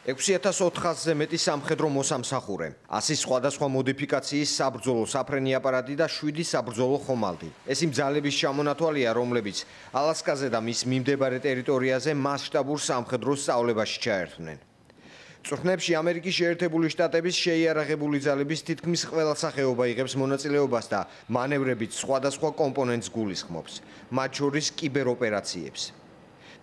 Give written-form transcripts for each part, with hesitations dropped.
6400-ზე მეტი სამხედრო მოსამსახურე, 100 სხვადასხვა მოდიფიკაციის საბრძოლო საფრენი აპარატი და 7 საბრძოლო ხომალდი. ეს იმ ძალების ჩამონათვალია, რომლებიც ალასკაზე და მის მიმდებარე ტერიტორიაზე მასშტაბურ სამხედრო სწავლებაში ჩაერთვნენ. წვრთნებში ამერიკის შეერთებული შტატების შეიარაღებული ძალების თითქმის ყველა სახეობა იღებს მონაწილეობას და მანევრებით სხვადასხვა კომპონენტს გულისხმობს, მათ შორის კიბეროპერაციებს.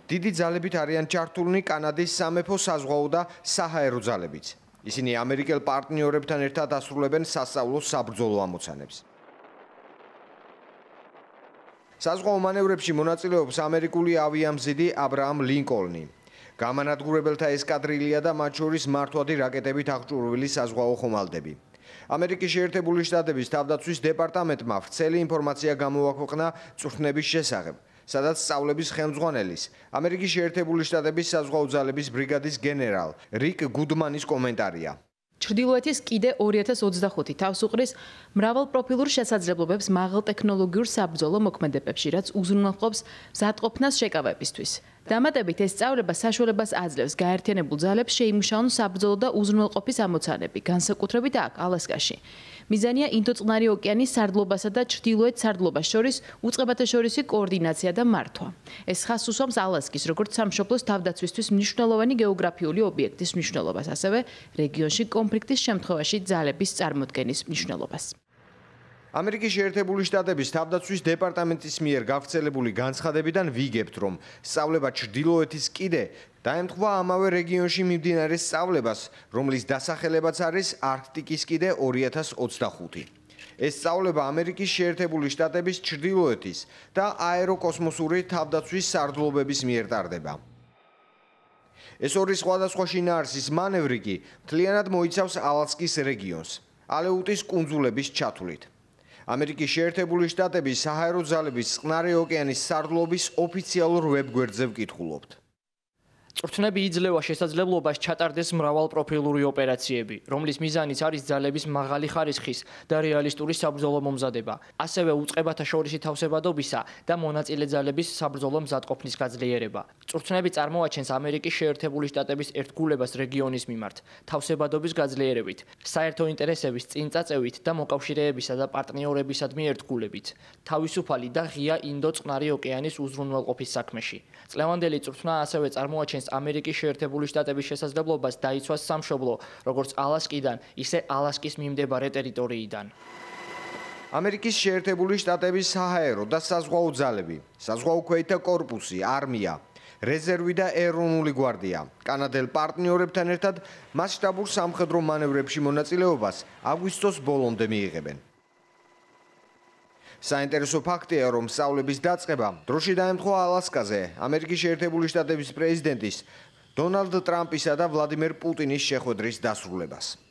დიდი ძალებით არიან ჩართულნი კანადის სამეფო საზღვაო და საჰაერო ძალებიც. ისინი ამერიკელ პარტნიორებთან ერთად ასრულებენ სასწავლო საბრძოლო ამოცანებს. საზღვაო მანევრებში მონაწილეობს ამერიკული ავიამზიდი აბრაამ ლინკოლნი. გამანადგურებელთა ესკადრილია და მათ შორის მართვადი რაკეტებით აღჭურვილი საზღვაო ხომალდები. ამერიკის შეერთებული შტატების თავდაცვის დეპარტამენტმა ვრცელი ინფორმაცია გამოაქვეყნა წვრთნების შესახებ, სადაც სწავლების ხელმძღვანელის, ამერიკის შეერთებული შტატების საზღვაო ძალების ბრიგადის გენერალ რიკ გუდმანის კომენტარია. ჩრდილოეთის კიდე 2025 თავს უყრის მრავალპროფილურ შესაძლებლობებს მაღალ ტექნოლოგიურ საბრძოლო მოქმედებებში, რაც უზრუნველყოფს მზადყოფნას შეკავებისთვის. დამატებით ეს სწავლება საშუალებას აძლევს გაერთიანებულ ძალებს შეიმუშაონ საბრძოლო და უზრუნველყოფის ამოცანები, განსაკუთრებით აქ, ალასკაში. მიზანია ინდოწყნარი ოკეანის სარდლობასა და ჩრდილოეთ სარდლობას შორის უწყებათაშორისი კოორდინაცია და მართვა. ეს ხაზს უსვამს ალასკის, როგორც სამშობლოს თავდაცვისთვის მნიშვნელოვანი გეოგრაფიული ობიექტის მნიშვნელობას, ასევე რეგიონში კონფლიქტის შემთხვევაში ძალების წარმოქმნის მნიშვნელობას. ამერიკის შეერთებული შტატების თავდაცვის დეპარტამენტის მიერ გავრცელებული განცხადებიდან ვიგებთ, რომ სწავლება ჩრდილოეთის კიდე დაემთხვა ამავე რეგიონში მიმდინარე სწავლებას, რომლის დასახელებაც არის არქტიკის კიდე 2025. ეს სწავლება ამერიკის შეერთებული შტატების ჩრდილოეთის და აეროკოსმოსური თავდაცვის სარდლობების მიერ ტარდება. ეს ორი სხვადასხვა შინაარსის მანევრი კი მთლიანად მოიცავს ალასკის რეგიონს, ალეუტის კუნძულების ჩათვლით. ამერიკის შეერთებული შტატების საჰაერო ძალების წყნარი ოკეანის სარდლობის ოფიციალურ ვებგვერდზე ვკითხულობთ. წვრთნები იძლევა შესაძლებლობას ჩატარდეს მრავალპროფილური ოპერაციები, რომლის მიზანიც არის ძალების მაღალი ხარისხის და რეალისტური საბრძოლო მომზადება, ასევე უწყებათაშორისი თავსებადობისა და მონაწილე ძალების საბრძოლო მზადყოფნის გაძლიერება. წვრთნები წარმოაჩენს ამერიკის შეერთებული შტატების ერთგულებას რეგიონის მიმართ, თავსებადობის გაძლიერებით, საერთო ინტერესების წინწაწევით და მოკავშირეებისა და პარტნიორებისადმი ერთგულებით, თავისუფალი და ღია ინდო-წყნარი ოკეანის უზრუნველყოფის საქმეში. წლევანდელი წვრთნა ასევე წარმოაჩენს ამერიკის შეერთებული შტატების შესაძლებლობას დაიცვას სამშობლო, როგორც ალასკიდან, ისე ალასკის მიმდებარე ტერიტორიიდან. ამერიკის შეერთებული შტატების საჰაერო და საზღვაო ძალები, საზღვაო ქვეითთა კორპუსი, არმია, რეზერვი და ეროვნული გვარდია, კანადელ პარტნიორებთან ერთად მასშტაბურ სამხედრო მანევრებში მონაწილეობას აგვისტოს ბოლომდე მიიღებენ. საინტერესო ფაქტია, რომ სწავლების დაწყება დროში დაემთხვა ალასკაზე ამერიკის შეერთებული შტატების პრეზიდენტის დონალდ ტრამპისა და ვლადიმერ პუტინის შეხვედრის დასრულებას.